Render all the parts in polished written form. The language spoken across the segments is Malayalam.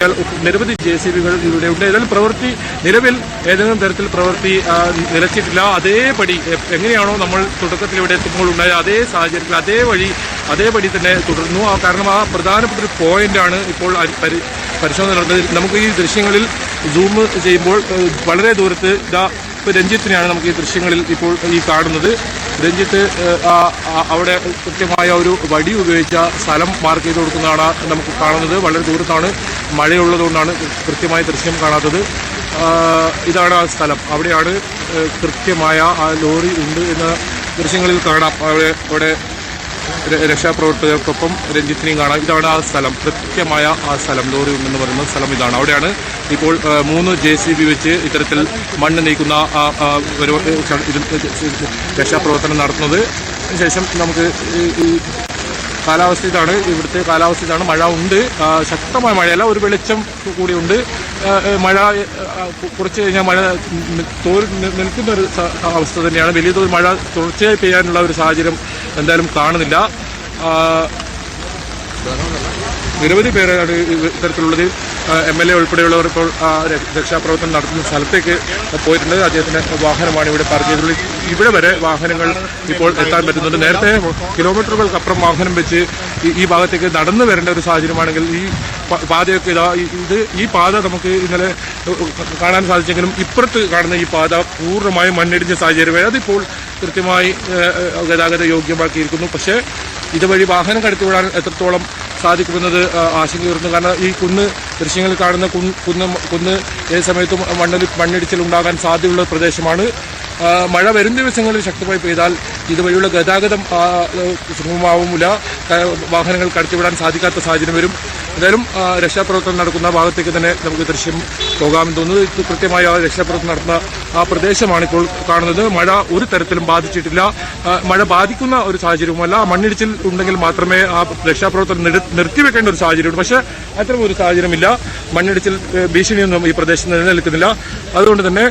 നിരവധി JCBകൾ ഇവിടെയുണ്ട്. ഏതായാലും പ്രവൃത്തി നിലവിൽ ഏതെങ്കിലും തരത്തിൽ പ്രവൃത്തി നിലച്ചിട്ടില്ല. അതേപടി എങ്ങനെയാണോ നമ്മൾ തുടക്കത്തിൽ ഇവിടെ എത്തുമ്പോൾ ഉണ്ടായ അതേ സാഹചര്യത്തിൽ അതേപടി തന്നെ തുടർന്നു. കാരണം ആ പ്രധാനപ്പെട്ട ഒരു പോയിന്റാണ് ഇപ്പോൾ പരിശോധന നടന്നത്. നമുക്ക് ഈ ദൃശ്യങ്ങളിൽ സൂം ചെയ്യുമ്പോൾ വളരെ ദൂരത്ത് ഇപ്പോൾ രഞ്ജിത്തിനെയാണ് നമുക്ക് ഈ ദൃശ്യങ്ങളിൽ ഇപ്പോൾ ഈ കാണുന്നത്. രഞ്ജിത്ത് അവിടെ കൃത്യമായ ഒരു വടി ഉപയോഗിച്ച സ്ഥലം മാർക്ക് ചെയ്ത് കൊടുക്കുന്നതാണ് നമുക്ക് കാണുന്നത്. വളരെ ദൂരത്താണ്, മഴയുള്ളതുകൊണ്ടാണ് കൃത്യമായ ദൃശ്യം കാണാത്തത്. ഇതാണ് ആ സ്ഥലം. അവിടെയാണ് കൃത്യമായ ആ ലോറി ഉണ്ട് എന്ന ദൃശ്യങ്ങളിൽ കാണാം. അവിടെ രക്ഷാപ്രവർത്തകർക്കൊപ്പം രഞ്ജിത്തിനെയും കാണാം. ഇതാണ് ആ സ്ഥലം, കൃത്യമായ ആ സ്ഥലം, ലോറി ഉണ്ടെന്ന് പറയുന്ന സ്ഥലം ഇതാണ്. അവിടെയാണ് ഇപ്പോൾ 3 JCB വെച്ച് ഇത്തരത്തിൽ മണ്ണ് നീക്കുന്ന രക്ഷാപ്രവർത്തനം നടത്തുന്നത്. അതിനുശേഷം നമുക്ക് കാലാവസ്ഥ ഇതാണ്, ഇവിടുത്തെ കാലാവസ്ഥ ഇതാണ്. മഴ ഉണ്ട്, ശക്തമായ മഴയല്ല, ഒരു വെളിച്ചം കൂടിയുണ്ട്. മഴ കുറച്ച് കഴിഞ്ഞാൽ മഴ നിൽക്കുന്ന ഒരു അവസ്ഥ തന്നെയാണ്. വലിയ തോതിൽ മഴ തുടർച്ചയായി പെയ്യാനുള്ള ഒരു സാഹചര്യം എന്തായാലും കാണുന്നില്ല. നിരവധി പേരാണ് ഇത്തരത്തിലുള്ളത്. MLA ഉൾപ്പെടെയുള്ളവർ ഇപ്പോൾ രക്ഷാപ്രവർത്തനം നടത്തുന്ന സ്ഥലത്തേക്ക് പോയിട്ടുണ്ട്. അദ്ദേഹത്തിന്റെ വാഹനമാണ് ഇവിടെ പാർക്ക് ചെയ്തിട്ടുള്ളത്. ഇവിടെ വരെ വാഹനങ്ങൾ ഇപ്പോൾ എത്താൻ പറ്റുന്നുണ്ട്. നേരത്തെ കിലോമീറ്ററുകൾക്കപ്പുറം വാഹനം വെച്ച് ഈ ഭാഗത്തേക്ക് നടന്നു വരേണ്ട ഒരു സാഹചര്യമാണെങ്കിൽ ഈ പാതയൊക്കെ ഈ പാത നമുക്ക് ഇന്നലെ കാണാൻ സാധിച്ചെങ്കിലും ഇപ്പുറത്ത് കാണുന്ന ഈ പാത പൂർണ്ണമായും മണ്ണിടിഞ്ഞ സാഹചര്യമായി അതിപ്പോൾ കൃത്യമായി ഗതാഗത യോഗ്യമാക്കിയിരിക്കുന്നു. പക്ഷേ ഇതുവഴി വാഹനം കടത്തിവിടാൻ എത്രത്തോളം സാധിക്കുമെന്നത് ആശങ്കയുയർന്നു. കാരണം ഈ ദൃശ്യങ്ങളിൽ കാണുന്ന കുന്ന് ഏത് സമയത്തും മണ്ണിടിച്ചിൽ ഉണ്ടാകാൻ സാധ്യതയുള്ള പ്രദേശമാണ്. മഴ വരും ദിവസങ്ങളിൽ ശക്തമായി പെയ്താൽ ഇതുവഴിയുള്ള ഗതാഗതം സുഗമമാവില്ല, വാഹനങ്ങൾ കടത്തിവിടാൻ സാധിക്കാത്ത സാഹചര്യം വരും. എന്തായാലും രക്ഷാപ്രവർത്തനം നടക്കുന്ന ഭാഗത്തേക്ക് തന്നെ നമുക്ക് ദൃശ്യം പോകാമെന്ന് തോന്നുന്നു. ഇത് കൃത്യമായി ആ രക്ഷാപ്രവർത്തനം നടത്തുന്ന ആ പ്രദേശമാണ് ഇപ്പോൾ കാണുന്നത്. മഴ ഒരു തരത്തിലും ബാധിച്ചിട്ടില്ല, മഴ ബാധിക്കുന്ന ഒരു സാഹചര്യവുമല്ല. മണ്ണിടിച്ചിൽ ഉണ്ടെങ്കിൽ മാത്രമേ ആ രക്ഷാപ്രവർത്തനം നിർത്തിവെക്കേണ്ട ഒരു സാഹചര്യമുണ്ട്. പക്ഷേ അത്തരം ഒരു സാഹചര്യമില്ല. മണ്ണിടിച്ചിൽ ഭീഷണിയൊന്നും ഈ പ്രദേശത്ത് നിലനിൽക്കുന്നില്ല. അതുകൊണ്ട് തന്നെ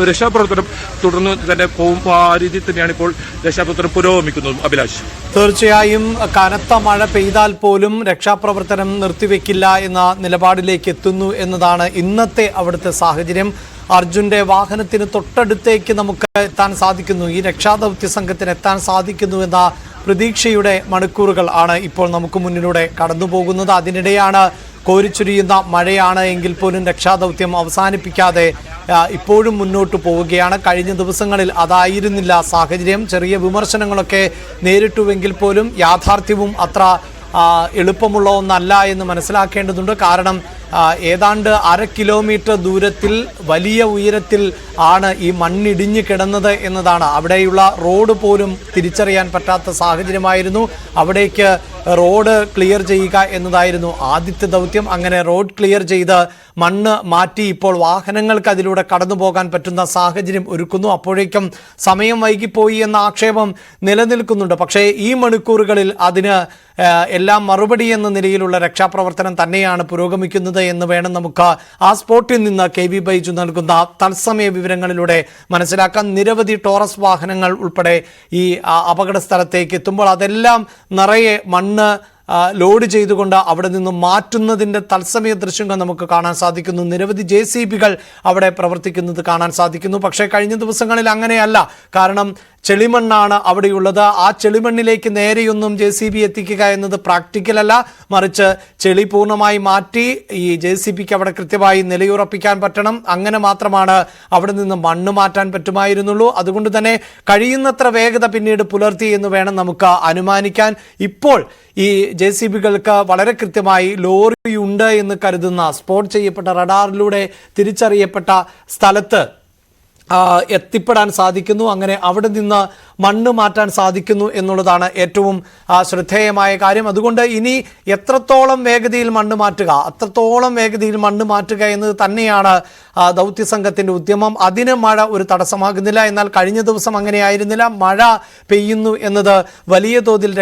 രക്ഷാപ്രവർത്തനം തുടർന്ന് തന്നെ പോകുമ്പോൾ ആ രീതിയിൽ തന്നെയാണ് ഇപ്പോൾ രക്ഷാപ്രവർത്തനം പുരോഗമിക്കുന്നത്. അഭിലാഷ്, തീർച്ചയായും കനത്ത മഴ പെയ്താൽ പോലും രക്ഷാപ്രവർത്തനം നിർത്തിവെക്കില്ല എന്ന നിലപാടിലേക്ക് എത്തുന്നു എന്നതാണ് ഇന്നത്തെ അവിടുത്തെ സാഹചര്യം. അർജുന്റെ വാഹനത്തിന് തൊട്ടടുത്തേക്ക് നമുക്ക് എത്താൻ സാധിക്കുന്നു, ഈ രക്ഷാദൗത്യ സംഘത്തിന് എത്താൻ സാധിക്കുന്നു എന്ന പ്രതീക്ഷയുടെ മണിക്കൂറുകൾ ആണ് ഇപ്പോൾ നമുക്ക് മുന്നിലൂടെ കടന്നുപോകുന്നത്. അതിനിടെയാണ് കോരിച്ചൊരിയുന്ന മഴയാണ് എങ്കിൽ പോലും രക്ഷാദൗത്യം അവസാനിപ്പിക്കാതെ ഇപ്പോഴും മുന്നോട്ട് പോവുകയാണ്. കഴിഞ്ഞ ദിവസങ്ങളിൽ അതായിരുന്നില്ല സാഹചര്യം. ചെറിയ വിമർശനങ്ങളൊക്കെ നേരിട്ടുവെങ്കിൽ പോലും യാഥാർത്ഥ്യവും അത്ര എളുപ്പമുള്ള ഒന്നല്ല എന്ന് മനസ്സിലാക്കേണ്ടതുണ്ട്. കാരണം ഏതാണ്ട് 1/2 കിലോമീറ്റർ ദൂരത്തിൽ വലിയ ഉയരത്തിൽ ആണ് ഈ മണ്ണിടിഞ്ഞ് കിടന്നത് എന്നതാണ്. അവിടെയുള്ള റോഡ് പോലും തിരിച്ചറിയാൻ പറ്റാത്ത സാഹചര്യമായിരുന്നു. അവിടേക്ക് റോഡ് ക്ലിയർ ചെയ്യുക എന്നതായിരുന്നു ആദ്യത്തെ ദൗത്യം. അങ്ങനെ റോഡ് ക്ലിയർ ചെയ്ത് മണ്ണ് മാറ്റി ഇപ്പോൾ വാഹനങ്ങൾക്ക് അതിലൂടെ കടന്നു പോകാൻ പറ്റുന്ന സാഹചര്യം ഒരുക്കുന്നു. അപ്പോഴേക്കും സമയം വൈകിപ്പോയി എന്ന ആക്ഷേപം നിലനിൽക്കുന്നുണ്ട്. പക്ഷേ ഈ മണിക്കൂറുകളിൽ അതിന് എല്ലാം മറുപടി എന്ന നിലയിലുള്ള രക്ഷാപ്രവർത്തനം തന്നെയാണ് പുരോഗമിക്കുന്നത് എന്ന് വേണം നമുക്ക് ആ സ്പോട്ടിൽ നിന്ന് KB ബൈജു നൽകുന്ന തത്സമയ വിവരങ്ങളിലൂടെ മനസ്സിലാക്കാൻ. നിരവധി ടോറസ് വാഹനങ്ങൾ ഉൾപ്പെടെ ഈ അപകട സ്ഥലത്തേക്ക് എത്തുമ്പോൾ അതെല്ലാം നിറയെ മണ്ണ് ലോഡ് ചെയ്തുകൊണ്ട് അവിടെ നിന്ന് മാറ്റുന്നതിൻ്റെ തത്സമയ ദൃശ്യങ്ങൾ നമുക്ക് കാണാൻ സാധിക്കുന്നു. നിരവധി JCBകൾ അവിടെ പ്രവർത്തിക്കുന്നത് കാണാൻ സാധിക്കുന്നു. പക്ഷേ കഴിഞ്ഞ ദിവസങ്ങളിൽ അങ്ങനെയല്ല. കാരണം ചെളിമണ്ണാണ് അവിടെയുള്ളത്. ആ ചെളിമണ്ണിലേക്ക് നേരെയൊന്നും JCB എത്തിക്കുക എന്നത് പ്രാക്ടിക്കൽ അല്ല. മറിച്ച് ചെളി പൂർണ്ണമായി മാറ്റി ഈ JCBക്ക് അവിടെ കൃത്യമായി നിലയുറപ്പിക്കാൻ പറ്റണം. അങ്ങനെ മാത്രമാണ് അവിടെ നിന്ന് മണ്ണ് മാറ്റാൻ പറ്റുമായിരുന്നുള്ളൂ. അതുകൊണ്ട് തന്നെ കഴിയുന്നത്ര വേഗത പിന്നീട് പുലർത്തി എന്ന് വേണം നമുക്ക് അനുമാനിക്കാൻ. ഇപ്പോൾ ഈ JCBകൾക്ക് വളരെ കൃത്യമായി ലോറിയുണ്ട് എന്ന് കരുതുന്ന സ്പോട്ട് ചെയ്യപ്പെട്ട റഡാറിലൂടെ തിരിച്ചറിയപ്പെട്ട സ്ഥലത്ത് എത്തിപ്പെടാൻ സാധിക്കുന്നു. അങ്ങനെ അവിടെ നിന്ന് മണ്ണ് മാറ്റാൻ സാധിക്കുന്നു എന്നുള്ളതാണ് ഏറ്റവും ശ്രദ്ധേയമായ കാര്യം. അതുകൊണ്ട് ഇനി എത്രത്തോളം വേഗതയിൽ മണ്ണ് മാറ്റുക, അത്രത്തോളം വേഗതയിൽ മണ്ണ് മാറ്റുക എന്നത് തന്നെയാണ് ദൗത്യ സംഘത്തിൻ്റെ ഉദ്യമം. അതിന് മഴ ഒരു തടസ്സമാകുന്നില്ല. എന്നാൽ കഴിഞ്ഞ ദിവസം അങ്ങനെയായിരുന്നില്ല. മഴ പെയ്യുന്നു എന്നത് വലിയ തോതിൽ